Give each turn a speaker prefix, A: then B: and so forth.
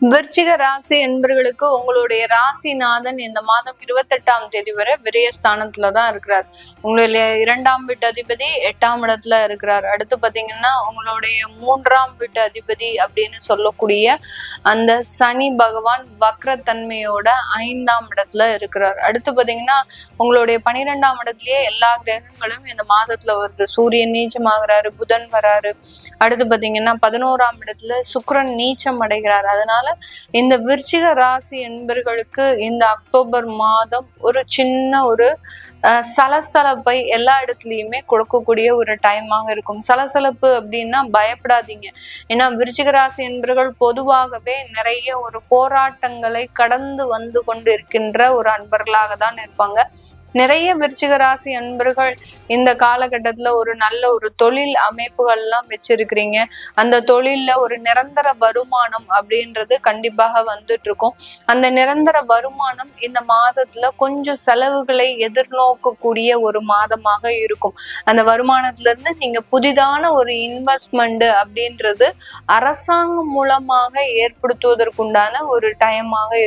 A: விருச்சிக ராசி என்பர்களுக்கு உங்களுடைய ராசிநாதன் இந்த மாதம் 28ஆம் தேதி வரை விரயஸ்தானத்துலதான் இருக்கிறார். உங்களுடைய 2ஆம் வீட்டு அதிபதி 8ஆம் இடத்துல இருக்கிறார். அடுத்து பாத்தீங்கன்னா உங்களுடைய 3ஆம் வீட்டு அதிபதி அப்படின்னு சொல்லக்கூடிய அந்த சனி பகவான் வக்ரத்தன்மையோட 5ஆம் இடத்துல இருக்கிறார். அடுத்து பாத்தீங்கன்னா உங்களுடைய 12ஆம் இடத்துலயே எல்லா கிரகங்களும் இந்த மாதத்துல வருது. சூரியன் நீச்சமாகிறாரு, புதன் வராரு. அடுத்து பாத்தீங்கன்னா 11ஆம் இடத்துல சுக்கிரன் நீச்சம் அடைகிறார். அதனால இந்த விருச்சிக ராசி என்பர்களுக்கு இந்த அக்டோபர் மாதம் ஒரு சின்ன ஒரு சலசலப்பை எல்லா இடத்துலயுமே கொடுக்கக்கூடிய ஒரு டைமாக இருக்கும். சலசலப்பு அப்படின்னா பயப்படாதீங்க. ஏன்னா விருச்சிக ராசி என்பர்கள் பொதுவாகவே நிறைய ஒரு போராட்டங்களை கடந்து வந்து கொண்டு இருக்கின்ற ஒரு அன்பர்களாக தான் இருப்பாங்க. நிறைய விருச்சிக ராசி அன்பர்கள் இந்த காலகட்டத்துல ஒரு நல்ல ஒரு தொழில் அமைப்புகள்லாம் வச்சிருக்கிறீங்க. அந்த தொழில்ல ஒரு நிரந்தர வருமானம் அப்படின்றது கண்டிப்பாக வந்துட்டு இருக்கும். அந்த நிரந்தர வருமானம் இந்த மாதத்துல கொஞ்சம் செலவுகளை எதிர்நோக்கக்கூடிய ஒரு மாதமாக இருக்கும். அந்த வருமானத்துல இருந்து நீங்க புதிதான ஒரு இன்வெஸ்ட்மெண்ட் அப்படின்றது அரசாங்கம் மூலமாக ஏற்படுத்துவதற்குண்டான ஒரு டைமாக இருக்கும்.